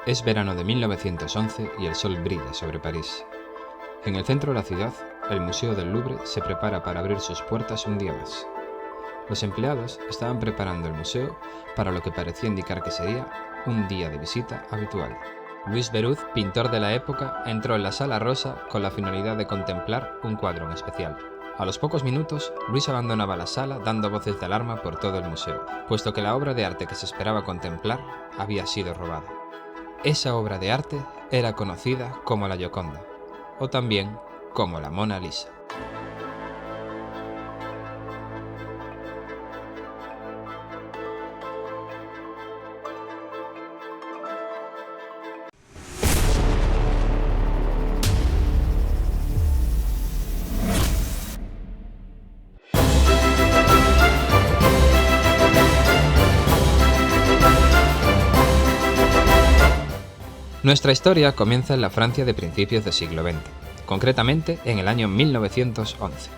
Es verano de 1911 y el sol brilla sobre París. En el centro de la ciudad, el Museo del Louvre se prepara para abrir sus puertas un día más. Los empleados estaban preparando el museo para lo que parecía indicar que sería un día de visita habitual. Louis Beroud, pintor de la época, entró en la Sala Rosa con la finalidad de contemplar un cuadro en especial. A los pocos minutos, Louis abandonaba la sala dando voces de alarma por todo el museo, puesto que la obra de arte que se esperaba contemplar había sido robada. Esa obra de arte era conocida como la Gioconda, o también como la Mona Lisa. Nuestra historia comienza en la Francia de principios del siglo XX, concretamente en el año 1911.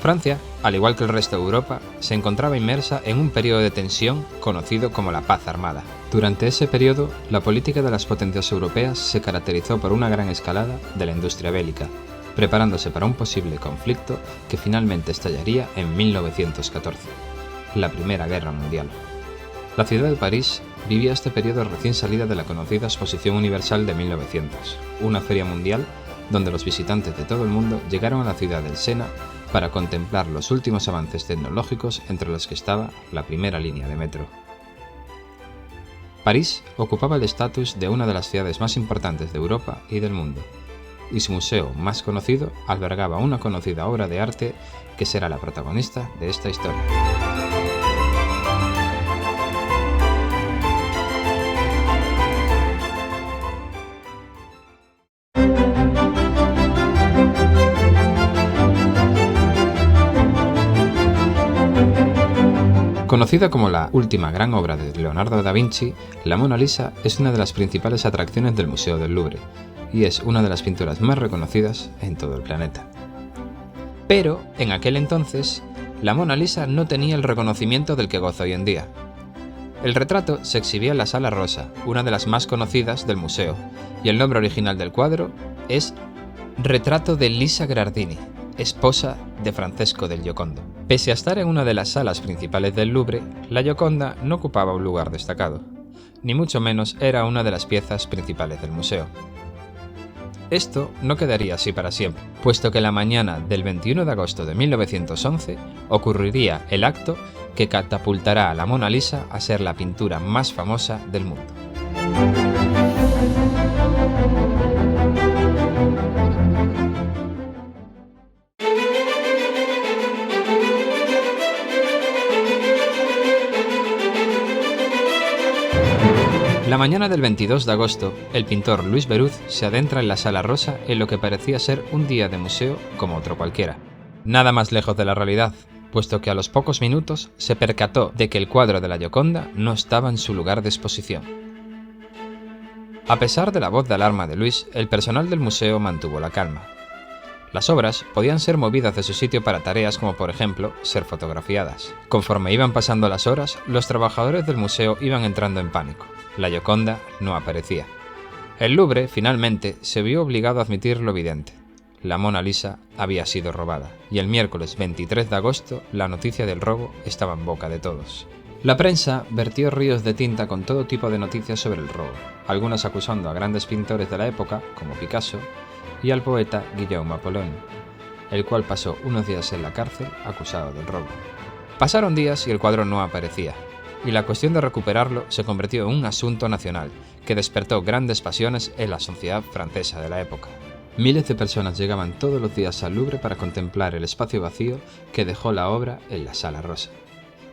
Francia, al igual que el resto de Europa, se encontraba inmersa en un periodo de tensión conocido como la Paz Armada. Durante ese periodo, la política de las potencias europeas se caracterizó por una gran escalada de la industria bélica, preparándose para un posible conflicto que finalmente estallaría en 1914, la Primera Guerra Mundial. La ciudad de París vivía este periodo recién salida de la conocida Exposición Universal de 1900, una feria mundial donde los visitantes de todo el mundo llegaron a la ciudad del Sena para contemplar los últimos avances tecnológicos, entre los que estaba la primera línea de metro. París ocupaba el estatus de una de las ciudades más importantes de Europa y del mundo, y su museo más conocido albergaba una conocida obra de arte que será la protagonista de esta historia. Conocida como la última gran obra de Leonardo da Vinci, la Mona Lisa es una de las principales atracciones del Museo del Louvre y es una de las pinturas más reconocidas en todo el planeta. Pero, en aquel entonces, la Mona Lisa no tenía el reconocimiento del que goza hoy en día. El retrato se exhibía en la Sala Rosa, una de las más conocidas del museo, y el nombre original del cuadro es Retrato de Lisa Gherardini, esposa de Francesco del Giocondo. Pese a estar en una de las salas principales del Louvre, la Gioconda no ocupaba un lugar destacado, ni mucho menos era una de las piezas principales del museo. Esto no quedaría así para siempre, puesto que la mañana del 21 de agosto de 1911 ocurriría el acto que catapultará a la Mona Lisa a ser la pintura más famosa del mundo. La mañana del 22 de agosto, el pintor Louis Beroud se adentra en la Sala Rosa en lo que parecía ser un día de museo como otro cualquiera. Nada más lejos de la realidad, puesto que a los pocos minutos se percató de que el cuadro de la Gioconda no estaba en su lugar de exposición. A pesar de la voz de alarma de Louis, el personal del museo mantuvo la calma. Las obras podían ser movidas de su sitio para tareas como, por ejemplo, ser fotografiadas. Conforme iban pasando las horas, los trabajadores del museo iban entrando en pánico. La Gioconda no aparecía. El Louvre, finalmente, se vio obligado a admitir lo evidente. La Mona Lisa había sido robada, y el miércoles 23 de agosto la noticia del robo estaba en boca de todos. La prensa vertió ríos de tinta con todo tipo de noticias sobre el robo, algunas acusando a grandes pintores de la época, como Picasso, y al poeta Guillaume Apollon, el cual pasó unos días en la cárcel acusado del robo. Pasaron días y el cuadro no aparecía, y la cuestión de recuperarlo se convirtió en un asunto nacional que despertó grandes pasiones en la sociedad francesa de la época. Miles de personas llegaban todos los días al Louvre para contemplar el espacio vacío que dejó la obra en la Sala Rosa.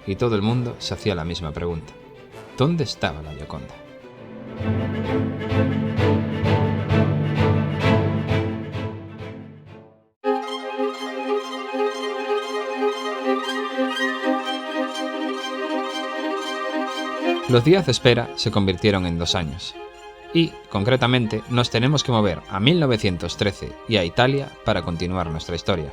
Y todo el mundo se hacía la misma pregunta: ¿dónde estaba la Gioconda? Los días de espera se convirtieron en 2 años, y, concretamente, nos tenemos que mover a 1913 y a Italia para continuar nuestra historia.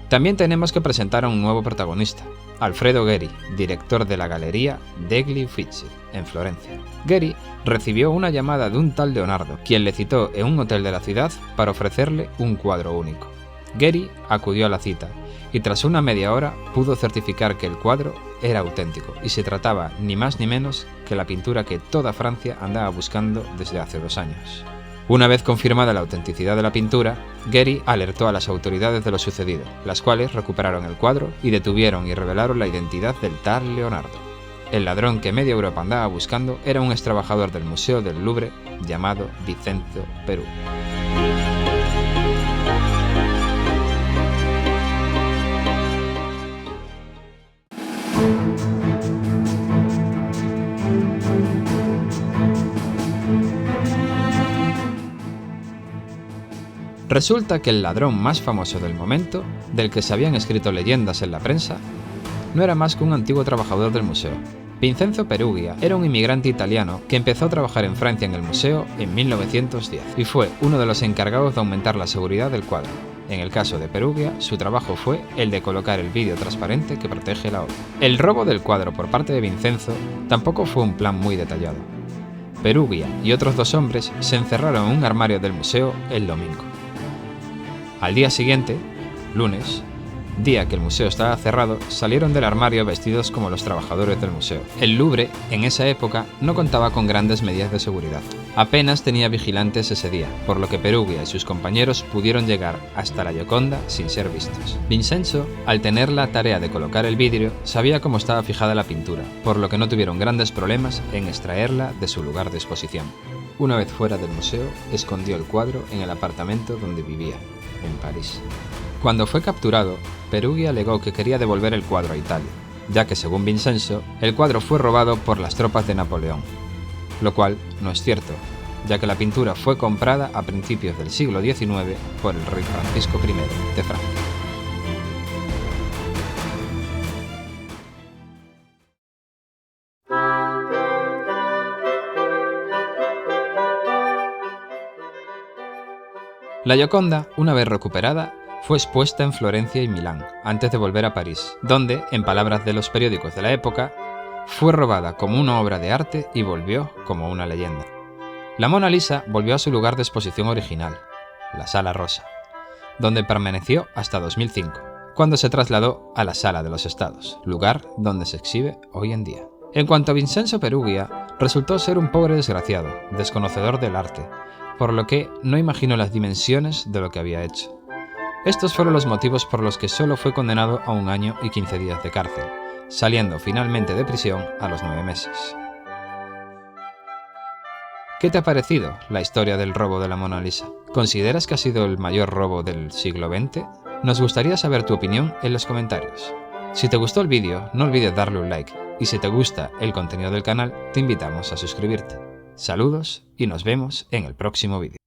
También tenemos que presentar a un nuevo protagonista, Alfredo Gheri, director de la Galería degli Uffizi, en Florencia. Gheri recibió una llamada de un tal Leonardo, quien le citó en un hotel de la ciudad para ofrecerle un cuadro único. Gheri acudió a la cita y tras una media hora pudo certificar que el cuadro era auténtico y se trataba ni más ni menos que la pintura que toda Francia andaba buscando desde hace 2 años. Una vez confirmada la autenticidad de la pintura, Gheri alertó a las autoridades de lo sucedido, las cuales recuperaron el cuadro y detuvieron y revelaron la identidad del tal Leonardo. El ladrón que media Europa andaba buscando era un extrabajador del Museo del Louvre llamado Vincenzo Peruggia. Resulta que el ladrón más famoso del momento, del que se habían escrito leyendas en la prensa, no era más que un antiguo trabajador del museo. Vincenzo Peruggia era un inmigrante italiano que empezó a trabajar en Francia en el museo en 1910 y fue uno de los encargados de aumentar la seguridad del cuadro. En el caso de Peruggia, su trabajo fue el de colocar el vidrio transparente que protege la obra. El robo del cuadro por parte de Vincenzo tampoco fue un plan muy detallado. Peruggia y otros 2 hombres se encerraron en un armario del museo el domingo. Al día siguiente, lunes, día que el museo estaba cerrado, salieron del armario vestidos como los trabajadores del museo. El Louvre, en esa época, no contaba con grandes medidas de seguridad. Apenas tenía vigilantes ese día, por lo que Peruggia y sus compañeros pudieron llegar hasta la Gioconda sin ser vistos. Vincenzo, al tener la tarea de colocar el vidrio, sabía cómo estaba fijada la pintura, por lo que no tuvieron grandes problemas en extraerla de su lugar de exposición. Una vez fuera del museo, escondió el cuadro en el apartamento donde vivía, en París. Cuando fue capturado, Peruggia alegó que quería devolver el cuadro a Italia, ya que según Vincenzo, el cuadro fue robado por las tropas de Napoleón, lo cual no es cierto, ya que la pintura fue comprada a principios del siglo XIX por el rey Francisco I de Francia. La Gioconda, una vez recuperada, fue expuesta en Florencia y Milán, antes de volver a París, donde, en palabras de los periódicos de la época, fue robada como una obra de arte y volvió como una leyenda. La Mona Lisa volvió a su lugar de exposición original, la Sala Rosa, donde permaneció hasta 2005, cuando se trasladó a la Sala de los Estados, lugar donde se exhibe hoy en día. En cuanto a Vincenzo Peruggia, resultó ser un pobre desgraciado, desconocedor del arte, por lo que no imagino las dimensiones de lo que había hecho. Estos fueron los motivos por los que solo fue condenado a 1 año y 15 días de cárcel, saliendo finalmente de prisión a los 9 meses. ¿Qué te ha parecido la historia del robo de la Mona Lisa? ¿Consideras que ha sido el mayor robo del siglo XX? Nos gustaría saber tu opinión en los comentarios. Si te gustó el vídeo, no olvides darle un like, y si te gusta el contenido del canal, te invitamos a suscribirte. Saludos y nos vemos en el próximo vídeo.